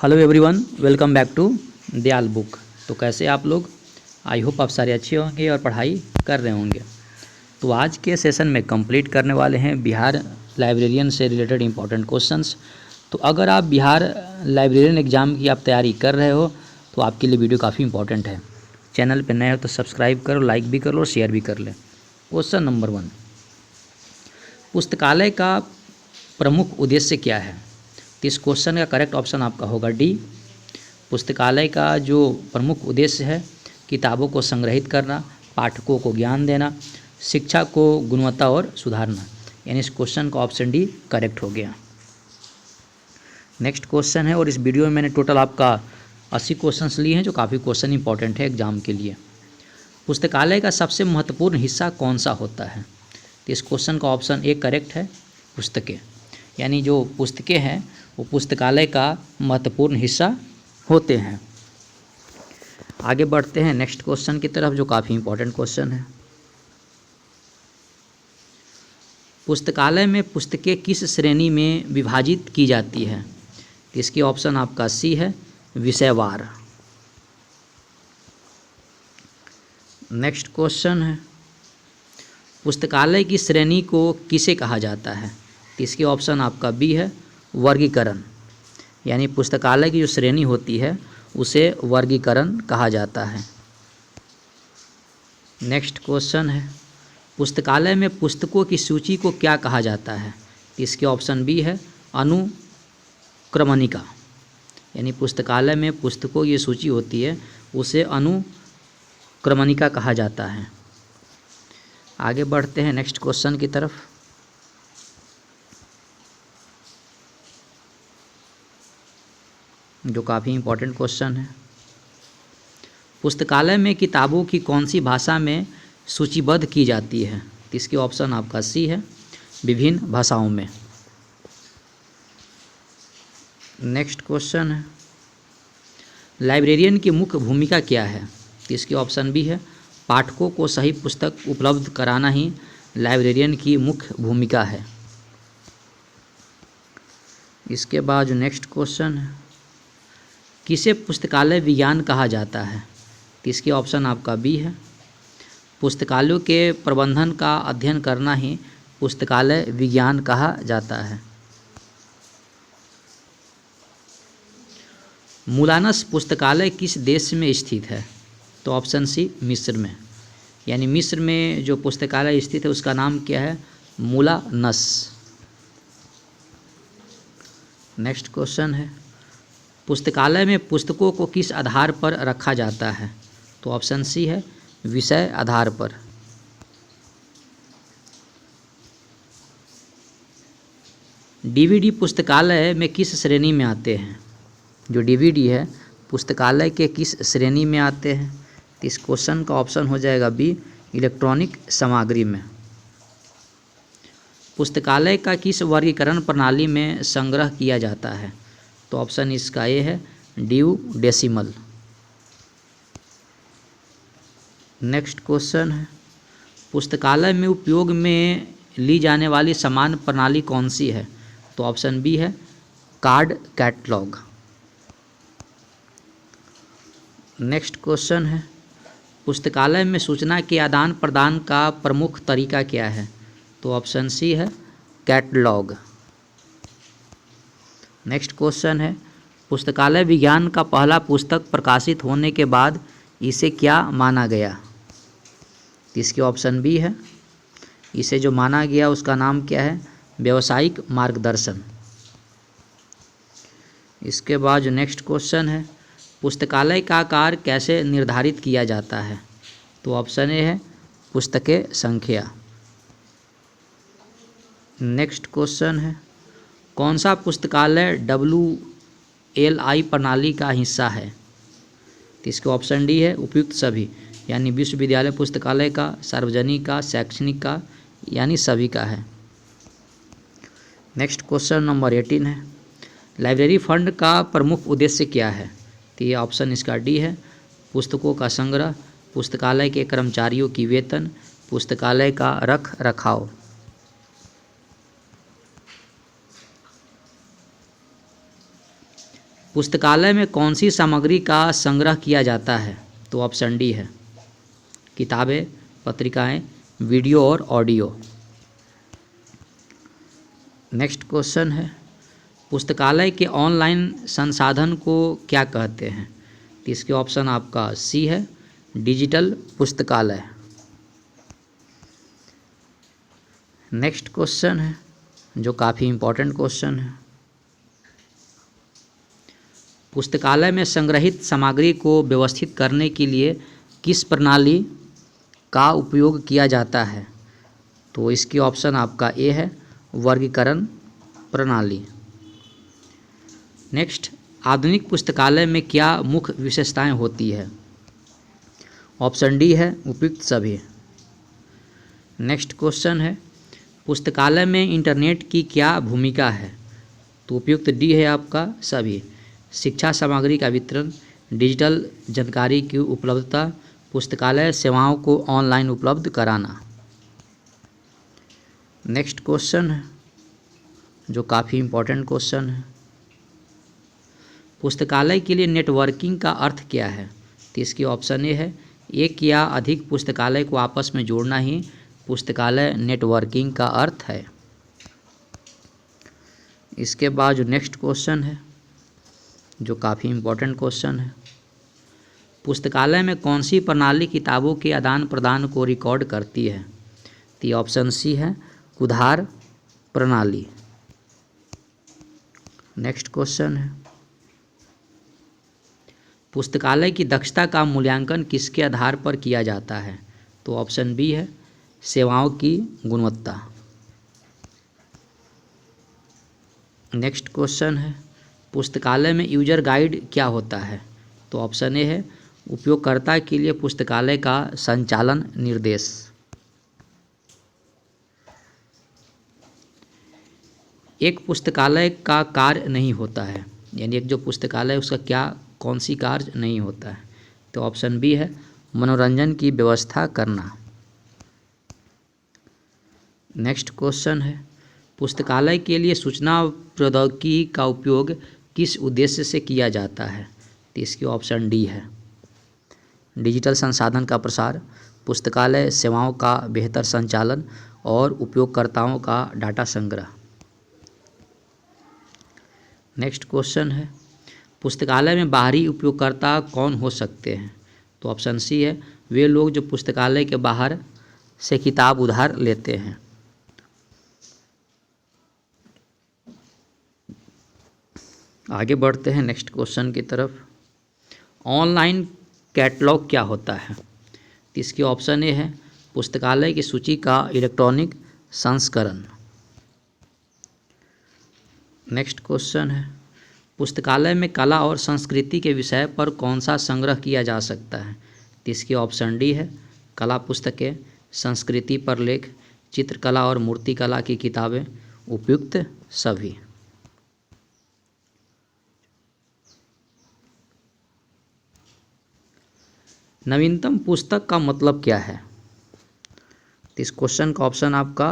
Hello everyone, welcome back to Dayal book. तो कैसे आप लोग? आई होप आप सारे अच्छे होंगे और पढ़ाई कर रहे होंगे। तो आज के सेशन में कंप्लीट करने वाले हैं बिहार लाइब्रेरियन से रिलेटेड इंपॉर्टेंट क्वेश्चंस। तो अगर आप बिहार लाइब्रेरियन एग्ज़ाम की आप तैयारी कर रहे हो तो आपके लिए वीडियो काफ़ी इंपॉर्टेंट है। चैनल पर नए हो तो सब्सक्राइब करो, लाइक भी कर लो, शेयर भी कर लें। क्वेश्चन नंबर 1, पुस्तकालय का प्रमुख उद्देश्य क्या है? तो इस क्वेश्चन का करेक्ट ऑप्शन आपका होगा डी। पुस्तकालय का जो प्रमुख उद्देश्य है किताबों को संग्रहित करना, पाठकों को ज्ञान देना, शिक्षा को गुणवत्ता और सुधारना। यानी इस क्वेश्चन का ऑप्शन डी करेक्ट हो गया। नेक्स्ट क्वेश्चन है, और इस वीडियो में मैंने टोटल आपका 80 क्वेश्चंस लिए हैं जो काफ़ी क्वेश्चन इंपॉर्टेंट है एग्जाम के लिए। पुस्तकालय का सबसे महत्वपूर्ण हिस्सा कौन सा होता है? तो इस क्वेश्चन का ऑप्शन ए करेक्ट है, पुस्तकें। यानी जो पुस्तकें हैं वो पुस्तकालय का महत्वपूर्ण हिस्सा होते हैं। आगे बढ़ते हैं नेक्स्ट क्वेश्चन की तरफ जो काफ़ी इंपॉर्टेंट क्वेश्चन है। पुस्तकालय में पुस्तकें किस श्रेणी में विभाजित की जाती है? तो इसकी ऑप्शन आपका सी है, विषयवार। नेक्स्ट क्वेश्चन है, पुस्तकालय की श्रेणी को किसे कहा जाता है? तो इसकी ऑप्शन आपका बी है, वर्गीकरण। यानी पुस्तकालय की जो श्रेणी होती है उसे वर्गीकरण कहा जाता है। नेक्स्ट क्वेश्चन है, पुस्तकालय में पुस्तकों की सूची को क्या कहा जाता है? तो इसके ऑप्शन बी है, अनुक्रमणिका। यानी पुस्तकालय में पुस्तकों की सूची होती है उसे अनुक्रमणिका कहा जाता है। आगे बढ़ते हैं नेक्स्ट क्वेश्चन की तरफ। जो काफ़ी इंपॉर्टेंट क्वेश्चन है, पुस्तकालय में किताबों की कौन सी भाषा में सूचीबद्ध की जाती है? तो इसकी ऑप्शन आपका सी है, विभिन्न भाषाओं में। नेक्स्ट क्वेश्चन है, लाइब्रेरियन की मुख्य भूमिका क्या है? तो इसकी ऑप्शन बी है, पाठकों को सही पुस्तक उपलब्ध कराना ही लाइब्रेरियन की मुख्य भूमिका है। इसके बाद जो नेक्स्ट क्वेश्चन है, किसे पुस्तकालय विज्ञान कहा जाता है? तो इसकी ऑप्शन आपका बी है, पुस्तकालयों के प्रबंधन का अध्ययन करना ही पुस्तकालय विज्ञान कहा जाता है। मूलानस पुस्तकालय किस देश में स्थित है? तो ऑप्शन सी, मिस्र में। यानी मिस्र में जो पुस्तकालय स्थित है उसका नाम क्या है? मूलानस। नेक्स्ट क्वेश्चन है, पुस्तकालय में पुस्तकों को किस आधार पर रखा जाता है? तो ऑप्शन सी है, विषय आधार पर। डीवीडी पुस्तकालय में किस श्रेणी में आते हैं? जो डीवीडी है पुस्तकालय के किस श्रेणी में आते हैं? तो इस क्वेश्चन का ऑप्शन हो जाएगा बी, इलेक्ट्रॉनिक सामग्री में। पुस्तकालय का किस वर्गीकरण प्रणाली में संग्रह किया जाता है? तो ऑप्शन इसका ए है, ड्यूडेसिमल। नेक्स्ट क्वेश्चन है, पुस्तकालय में उपयोग में ली जाने वाली समान प्रणाली कौन सी है? तो ऑप्शन बी है, कार्ड कैटलॉग। नेक्स्ट क्वेश्चन है, पुस्तकालय में सूचना के आदान प्रदान का प्रमुख तरीका क्या है? तो ऑप्शन सी है, कैटलॉग। नेक्स्ट क्वेश्चन है, पुस्तकालय विज्ञान का पहला पुस्तक प्रकाशित होने के बाद इसे क्या माना गया? इसकी ऑप्शन बी है, इसे जो माना गया उसका नाम क्या है? व्यावसायिक मार्गदर्शन। इसके बाद जो नेक्स्ट क्वेश्चन है, पुस्तकालय का आकार कैसे निर्धारित किया जाता है? तो ऑप्शन ए है, पुस्तकें संख्या। नेक्स्ट क्वेश्चन है, कौन सा पुस्तकालय WLI प्रणाली का हिस्सा है? तो इसके ऑप्शन डी है, उपयुक्त सभी। यानी विश्वविद्यालय पुस्तकालय का, सार्वजनिक का, शैक्षणिक का, यानी सभी का है। नेक्स्ट क्वेश्चन नंबर 18 है, लाइब्रेरी फंड का प्रमुख उद्देश्य क्या है? तो ये ऑप्शन इसका डी है, पुस्तकों का संग्रह, पुस्तकालय के कर्मचारियों की वेतन, पुस्तकालय का रख रखाव। पुस्तकालय में कौन सी सामग्री का संग्रह किया जाता है? तो ऑप्शन डी है किताबें, पत्रिकाएं, वीडियो और ऑडियो। नेक्स्ट क्वेश्चन है, पुस्तकालय के ऑनलाइन संसाधन को क्या कहते हैं? तो इसके ऑप्शन आपका सी है डिजिटल पुस्तकालय। नेक्स्ट क्वेश्चन है जो काफ़ी इम्पोर्टेंट क्वेश्चन है, पुस्तकालय में संग्रहित सामग्री को व्यवस्थित करने के लिए किस प्रणाली का उपयोग किया जाता है? तो इसकी ऑप्शन आपका ए है वर्गीकरण प्रणाली। नेक्स्ट, आधुनिक पुस्तकालय में क्या मुख्य विशेषताएं होती है? ऑप्शन डी है उपयुक्त सभी। नेक्स्ट क्वेश्चन है, पुस्तकालय में इंटरनेट की क्या भूमिका है? तो उपयुक्त डी है आपका सभी। शिक्षा सामग्री का वितरण, डिजिटल जानकारी की उपलब्धता, पुस्तकालय सेवाओं को ऑनलाइन उपलब्ध कराना। नेक्स्ट क्वेश्चन है जो काफ़ी इम्पोर्टेंट क्वेश्चन है, पुस्तकालय के लिए नेटवर्किंग का अर्थ क्या है? तो इसकी ऑप्शन ए है एक या अधिक पुस्तकालय को आपस में जोड़ना ही पुस्तकालय नेटवर्किंग का अर्थ है। इसके बाद जो नेक्स्ट क्वेश्चन है जो काफ़ी इम्पोर्टेंट क्वेश्चन है, पुस्तकालय में कौन सी प्रणाली किताबों के आदान प्रदान को रिकॉर्ड करती है? तो ऑप्शन सी है कुधार प्रणाली। नेक्स्ट क्वेश्चन है, पुस्तकालय की दक्षता का मूल्यांकन किसके आधार पर किया जाता है? तो ऑप्शन बी है सेवाओं की गुणवत्ता। नेक्स्ट क्वेश्चन है, पुस्तकालय में यूजर गाइड क्या होता है? तो ऑप्शन ए है उपयोगकर्ता के लिए पुस्तकालय का संचालन निर्देश। एक पुस्तकालय का कार्य नहीं होता है, यानी एक जो पुस्तकालय उसका क्या कौन सी कार्य नहीं होता है? तो ऑप्शन बी है मनोरंजन की व्यवस्था करना। नेक्स्ट क्वेश्चन है, पुस्तकालय के लिए सूचना प्रौद्योगिकी का उपयोग किस उद्देश्य से किया जाता है? तो इसकी ऑप्शन डी है डिजिटल संसाधन का प्रसार, पुस्तकालय सेवाओं का बेहतर संचालन और उपयोगकर्ताओं का डाटा संग्रह। नेक्स्ट क्वेश्चन है, पुस्तकालय में बाहरी उपयोगकर्ता कौन हो सकते हैं? तो ऑप्शन सी है वे लोग जो पुस्तकालय के बाहर से किताब उधार लेते हैं। आगे बढ़ते हैं नेक्स्ट क्वेश्चन की तरफ, ऑनलाइन कैटलॉग क्या होता है? तो इसकी ऑप्शन ए है पुस्तकालय की सूची का इलेक्ट्रॉनिक संस्करण। नेक्स्ट क्वेश्चन है, पुस्तकालय में कला और संस्कृति के विषय पर कौन सा संग्रह किया जा सकता है? तो इसकी ऑप्शन डी है कला पुस्तकें, संस्कृति पर लेख, चित्रकला और मूर्तिकला की किताबें, उपयुक्त सभी। नवीनतम पुस्तक का मतलब क्या है? तो इस क्वेश्चन का ऑप्शन आपका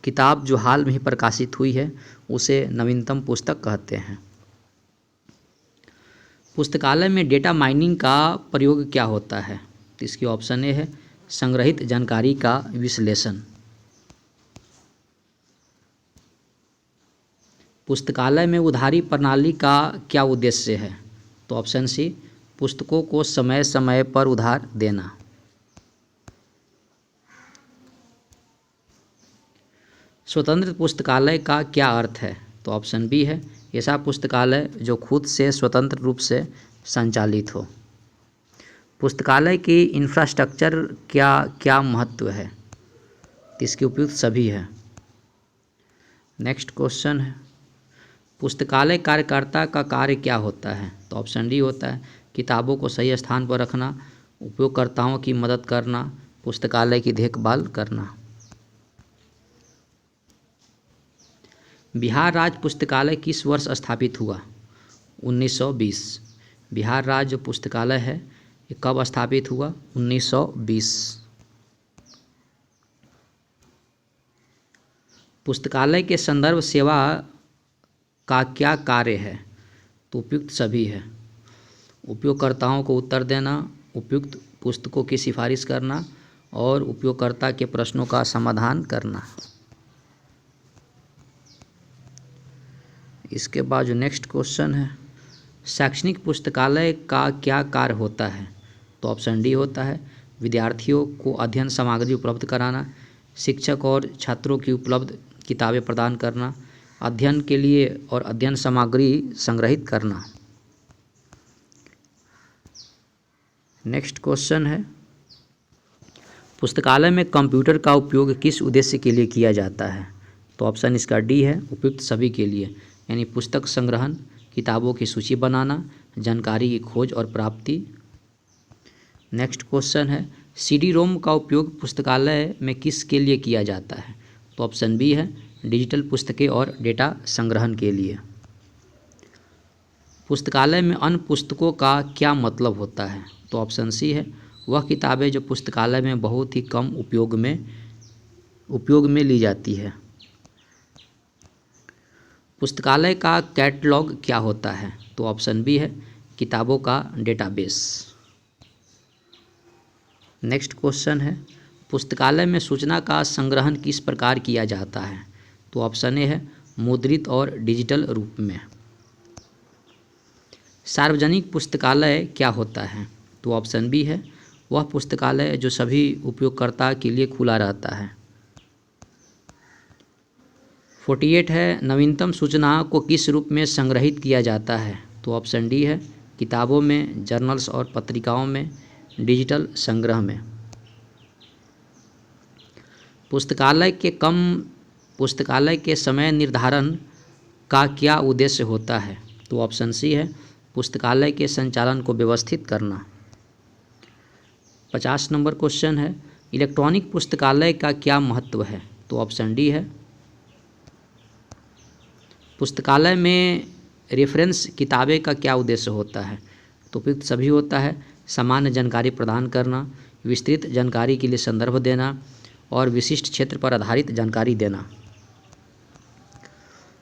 किताब जो हाल में ही प्रकाशित हुई है उसे नवीनतम पुस्तक कहते हैं। पुस्तकालय में डेटा माइनिंग का प्रयोग क्या होता है? तो इसकी ऑप्शन ए है संग्रहित जानकारी का विश्लेषण। पुस्तकालय में उधारी प्रणाली का क्या उद्देश्य है? तो ऑप्शन सी पुस्तकों को समय समय पर उधार देना। स्वतंत्र पुस्तकालय का क्या अर्थ है? तो ऑप्शन बी है ऐसा पुस्तकालय जो खुद से स्वतंत्र रूप से संचालित हो। पुस्तकालय की इंफ्रास्ट्रक्चर क्या क्या महत्व है? इसके उपयुक्त सभी है। नेक्स्ट क्वेश्चन है, पुस्तकालय कार्यकर्ता का कार्य क्या होता है? तो ऑप्शन डी होता है किताबों को सही स्थान पर रखना, उपयोगकर्ताओं की मदद करना, पुस्तकालय की देखभाल करना। बिहार राज्य पुस्तकालय किस वर्ष स्थापित हुआ? 1920। बिहार राज्य पुस्तकालय है ये कब स्थापित हुआ? 1920। पुस्तकालय के संदर्भ सेवा का क्या कार्य है? तो उपयुक्त सभी है। उपयोगकर्ताओं को उत्तर देना, उपयुक्त पुस्तकों की सिफारिश करना और उपयोगकर्ता के प्रश्नों का समाधान करना। इसके बाद जो नेक्स्ट क्वेश्चन है, शैक्षणिक पुस्तकालय का क्या कार्य होता है? तो ऑप्शन डी होता है विद्यार्थियों को अध्ययन सामग्री उपलब्ध कराना, शिक्षक और छात्रों की उपलब्ध किताबें प्रदान करना, अध्ययन के लिए और अध्ययन सामग्री संग्रहित करना। नेक्स्ट क्वेश्चन है, पुस्तकालय में कंप्यूटर का उपयोग किस उद्देश्य के लिए किया जाता है? तो ऑप्शन इसका डी है उपयुक्त सभी के लिए, यानी पुस्तक संग्रहण, किताबों की सूची बनाना, जानकारी की खोज और प्राप्ति। नेक्स्ट क्वेश्चन है, सीडी रोम का उपयोग पुस्तकालय में किसके लिए किया जाता है? तो ऑप्शन बी है डिजिटल पुस्तकें और डेटा संग्रहण के लिए। पुस्तकालय में अन्य पुस्तकों का क्या मतलब होता है? तो ऑप्शन सी है वह किताबें जो पुस्तकालय में बहुत ही कम उपयोग में ली जाती है। पुस्तकालय का कैटलॉग क्या होता है? तो ऑप्शन बी है किताबों का डेटाबेस। नेक्स्ट क्वेश्चन है, पुस्तकालय में सूचना का संग्रहण किस प्रकार किया जाता है? तो ऑप्शन ए है मुद्रित और डिजिटल रूप में। सार्वजनिक पुस्तकालय क्या होता है? तो ऑप्शन बी है वह पुस्तकालय जो सभी उपयोगकर्ता के लिए खुला रहता है। 48 है, नवीनतम सूचना को किस रूप में संग्रहित किया जाता है? तो ऑप्शन डी है किताबों में, जर्नल्स और पत्रिकाओं में, डिजिटल संग्रह में। पुस्तकालय के समय निर्धारण का क्या उद्देश्य होता है? तो ऑप्शन सी है पुस्तकालय के संचालन को व्यवस्थित करना। 50 नंबर क्वेश्चन है, इलेक्ट्रॉनिक पुस्तकालय का क्या महत्व है? तो ऑप्शन डी है पुस्तकालय में रेफरेंस किताबें का क्या उद्देश्य होता है? तो उपयुक्त सभी होता है, सामान्य जानकारी प्रदान करना, विस्तृत जानकारी के लिए संदर्भ देना और विशिष्ट क्षेत्र पर आधारित जानकारी देना।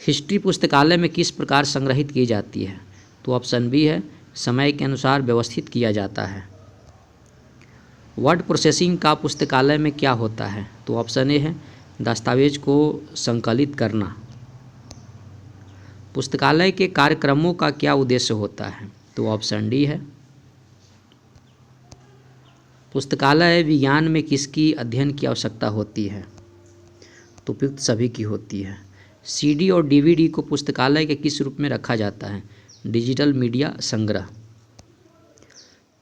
हिस्ट्री पुस्तकालय में किस प्रकार संग्रहित की जाती है? तो ऑप्शन बी है समय के अनुसार व्यवस्थित किया जाता है। वर्ड प्रोसेसिंग का पुस्तकालय में क्या होता है? तो ऑप्शन ए है दस्तावेज को संकलित करना। पुस्तकालय के कार्यक्रमों का क्या उद्देश्य होता है? तो ऑप्शन डी है पुस्तकालय विज्ञान में किसकी अध्ययन की आवश्यकता होती है? तो उपयुक्त सभी की होती है। सीडी और डीवीडी को पुस्तकालय के किस रूप में रखा जाता है? डिजिटल मीडिया संग्रह।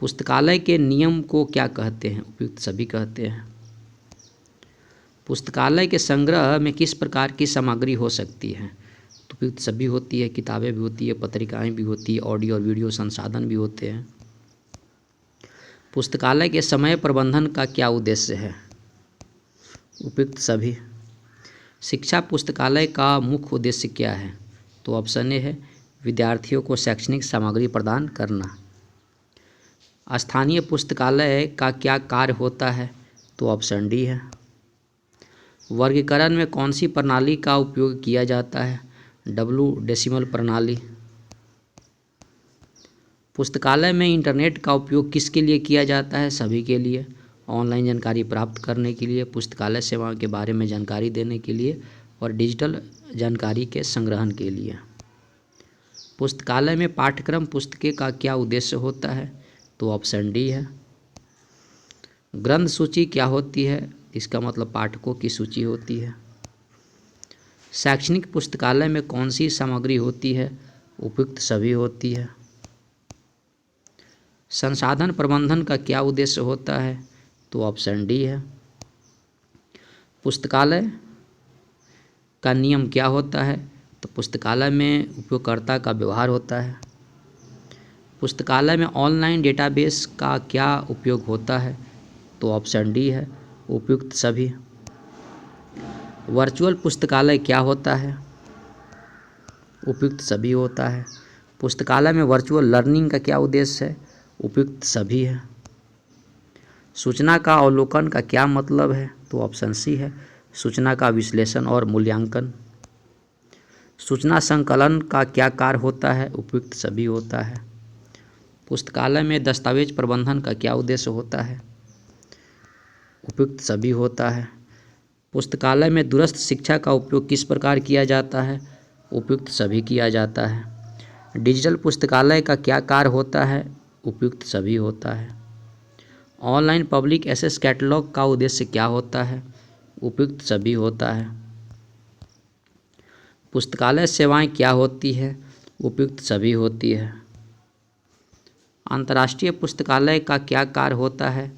पुस्तकालय के नियम को क्या कहते हैं? उपयुक्त सभी कहते हैं। पुस्तकालय के संग्रह में किस प्रकार की सामग्री हो सकती है? तो उपयुक्त सभी होती है, किताबें भी होती है, पत्रिकाएं भी होती है, ऑडियो और वीडियो संसाधन भी होते हैं। पुस्तकालय के समय प्रबंधन का क्या उद्देश्य है? उपयुक्त सभी। शिक्षा पुस्तकालय का मुख्य उद्देश्य क्या है? तो ऑप्शन ए है विद्यार्थियों को शैक्षणिक सामग्री प्रदान करना। स्थानीय पुस्तकालय का क्या कार्य होता है? तो ऑप्शन डी है। वर्गीकरण में कौन सी प्रणाली का उपयोग किया जाता है? डब्ल्यू डेसिमल प्रणाली। पुस्तकालय में इंटरनेट का उपयोग किसके लिए किया जाता है? सभी के लिए। ऑनलाइन जानकारी प्राप्त करने के लिए, पुस्तकालय सेवाओं के बारे में जानकारी देने के लिए और डिजिटल जानकारी के संग्रहण के लिए। पुस्तकालय में पाठ्यक्रम पुस्तकें का क्या उद्देश्य होता है? तो ऑप्शन डी है। ग्रंथ सूची क्या होती है? इसका मतलब पाठकों की सूची होती है। शैक्षणिक पुस्तकालय में कौन सी सामग्री होती है? उपयुक्त सभी होती है। संसाधन प्रबंधन का क्या उद्देश्य होता है? तो ऑप्शन डी है। पुस्तकालय का नियम क्या होता है? तो पुस्तकालय में उपयोगकर्ता का व्यवहार होता है। पुस्तकालय में ऑनलाइन डेटाबेस का क्या उपयोग होता है? तो ऑप्शन डी है उपयुक्त सभी। वर्चुअल पुस्तकालय क्या होता है? उपयुक्त सभी होता है। पुस्तकालय में वर्चुअल लर्निंग का क्या उद्देश्य है? उपयुक्त सभी है। सूचना का अवलोकन का क्या मतलब है? तो ऑप्शन सी है सूचना का विश्लेषण और मूल्यांकन। सूचना संकलन का क्या कार्य होता है? उपयुक्त सभी होता है। पुस्तकालय में दस्तावेज प्रबंधन का क्या उद्देश्य होता है? उपयुक्त सभी होता है। पुस्तकालय में दूरस्थ शिक्षा का उपयोग किस प्रकार किया जाता है? उपयुक्त सभी किया जाता है। डिजिटल पुस्तकालय का क्या कार्य होता है? उपयुक्त सभी होता है। ऑनलाइन पब्लिक एक्सेस कैटलॉग का उद्देश्य क्या होता है? उपयुक्त सभी होता है। पुस्तकालय सेवाएं क्या होती है? उपयुक्त सभी होती है। अंतर्राष्ट्रीय पुस्तकालय का क्या कार्य होता है?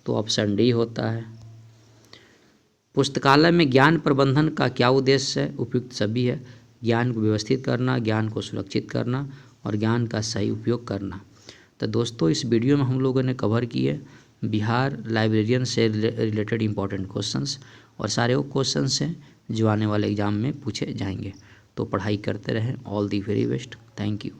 तो ऑप्शन डी होता है। पुस्तकालय में ज्ञान प्रबंधन का क्या उद्देश्य है? उपयुक्त सभी है। ज्ञान को व्यवस्थित करना, ज्ञान को सुरक्षित करना और ज्ञान का सही उपयोग करना। तो दोस्तों, इस वीडियो में हम लोगों ने कवर किए बिहार लाइब्रेरियन से रिलेटेड इंपॉर्टेंट क्वेश्चंस, और सारे वो क्वेश्चंस हैं जो आने वाले एग्जाम में पूछे जाएंगे। तो पढ़ाई करते रहें। All the very best. Thank you.